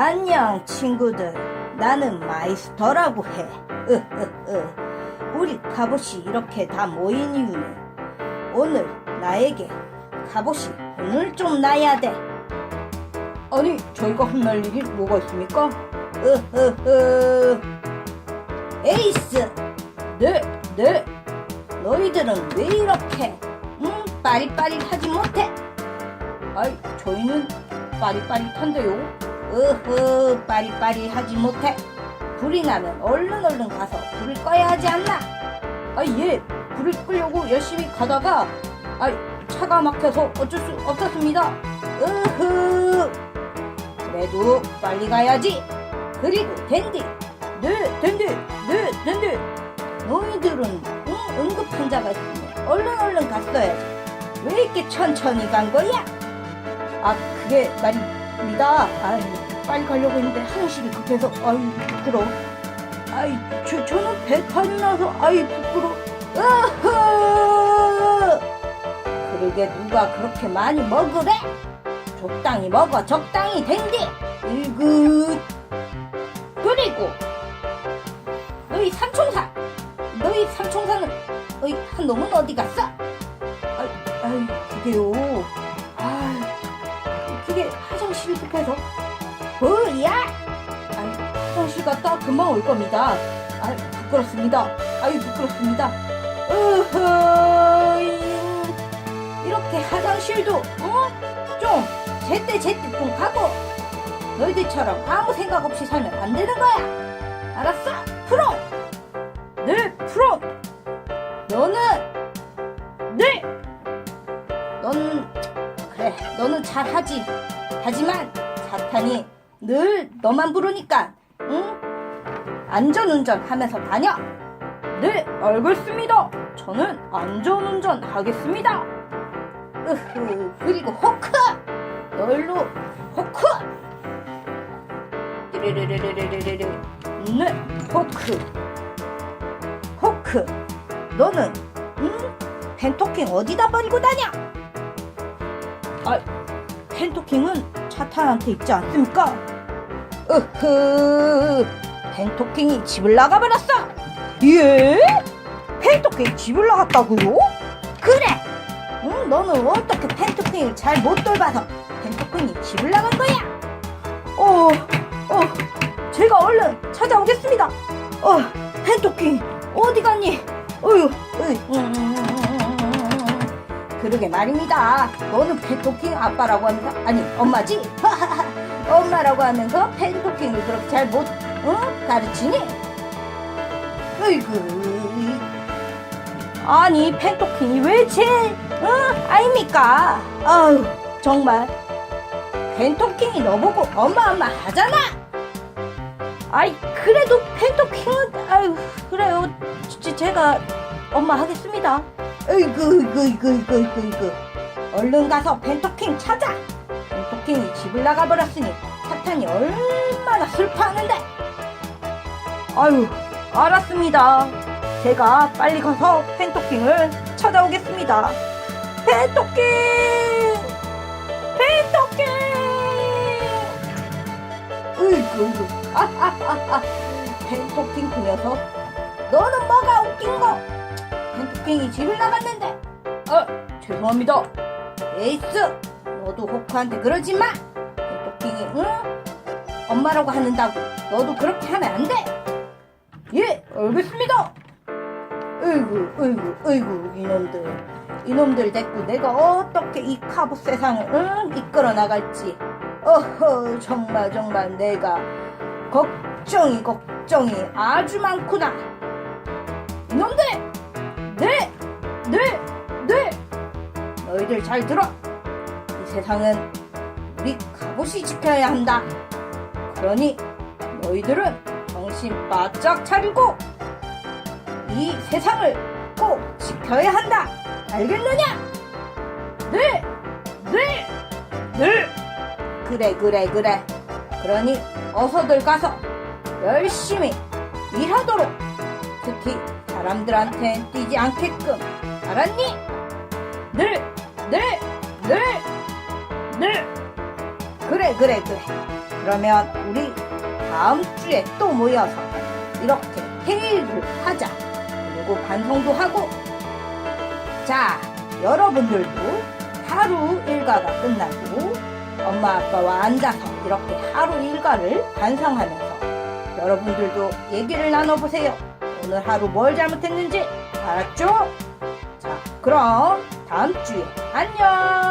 안녕 친구들, 나는 마이스터라고 해. 우리 갑옷이 이렇게 다 모인 이유는 오늘 나에게 갑옷이 혼을 좀 나야 돼. 아니, 저희가 혼날 일이 뭐가 있습니까? 에이스! 네. 너희들은 왜 이렇게 빠릿빠릿하지 못해? 아이, 저희는 빠릿빠릿한데요. 빠릿빠릿하지 못해. 불이 나면 얼른 가서 불을 꺼야 하지 않나? 예, 불을 끄려고 열심히 가다가 차가 막혀서 어쩔 수 없었습니다. 그래도 빨리 가야지. 그리고 댄디. 네, 댄디. 너희들은 응급 환자가 있으면 얼른 갔어야지. 왜 이렇게 천천히 간 거야? 그게 말입니다. 빨리 가려고 했는데 화장실이 급해서 부끄러워. 저는 배탈이 나서 부끄러워. 그러게 누가 그렇게 많이 먹으래? 적당히 먹어, 적당히 댄디. 그리고 너희 삼총사는 한 놈은 어디 갔어? 그게요. 그게 화장실 급해서. 뭐야? 화장실 갔다 금방 올 겁니다. 부끄럽습니다. 부끄럽습니다. 이렇게 화장실도 좀 제때 좀 가고. 너희들처럼 아무 생각 없이 살면 안 되는 거야. 알았어? 프로. 네, 프로. 너는 잘하지. 하지만 사탄이 늘 너만 부르니까 안전운전 하면서 다녀. 네, 알겠습니다. 저는 안전운전 하겠습니다. 그리고 호크. 너일로 호크. 네, 호크. 너는 펜토킹 어디다 버리고 다녀? 펜토킹은 차탄한테 있지 않습니까? 펜토킹이 집을 나가버렸어. 예? 펜토킹이 집을 나갔다고요? 그래. 너는 어떻게 펜토킹을 잘 못 돌봐서 펜토킹이 집을 나간 거야? 제가 얼른 찾아오겠습니다. 펜토킹 어디 갔니? 그러게 말입니다. 너는 펜토킹 아빠라고 하면서, 엄마지? 엄마라고 하면서 펜토킹을 그렇게 잘 못 가르치니? 아니, 펜토킹이 왜 아닙니까? 정말 펜토킹이 너보고 엄마 하잖아. 그래도 펜토킹은 그래요. 제가 엄마 하겠습니다. 얼른 가서 펜토킹 찾아. 펜토킹이 집을 나가버렸으니 사탄이 얼마나 슬퍼하는데. 알았습니다. 제가 빨리 가서 펜토킹을 찾아오겠습니다. 펜토킹. 펜토킹 그 녀석. 너는 뭐가 웃긴 거? 펜토킹이 집을 나갔는데. 죄송합니다. 에이스, 너도 호크한테 그러지 마. 펜토킹이 엄마라고 하는다고 너도 그렇게 하면 안 돼. 예, 알겠습니다. 이놈들 데리고 내가 어떻게 이 카봇 세상을 이끌어 나갈지. 정말 내가 걱정이 아주 많구나. 이놈들. 네. 너희들 잘 들어. 이 세상은 우리 갑옷이 지켜야 한다. 그러니 너희들은 정신 바짝 차리고 이 세상을 꼭 지켜야 한다. 알겠느냐? 네. 그래. 그러니 어서들 가서 열심히 일하도록. 특히 사람들한테 띄지 않게끔. 알았니? 네. 그래. 그러면 우리 다음 주에 또 모여서 이렇게 회의를 하자. 그리고 반성도 하고. 자, 여러분들도 하루 일과가 끝나고 엄마 아빠와 앉아서 이렇게 하루 일과를 반성하면서 여러분들도 얘기를 나눠보세요. 오늘 하루 뭘 잘못했는지. 알았죠? 자, 그럼 다음 주에 안녕.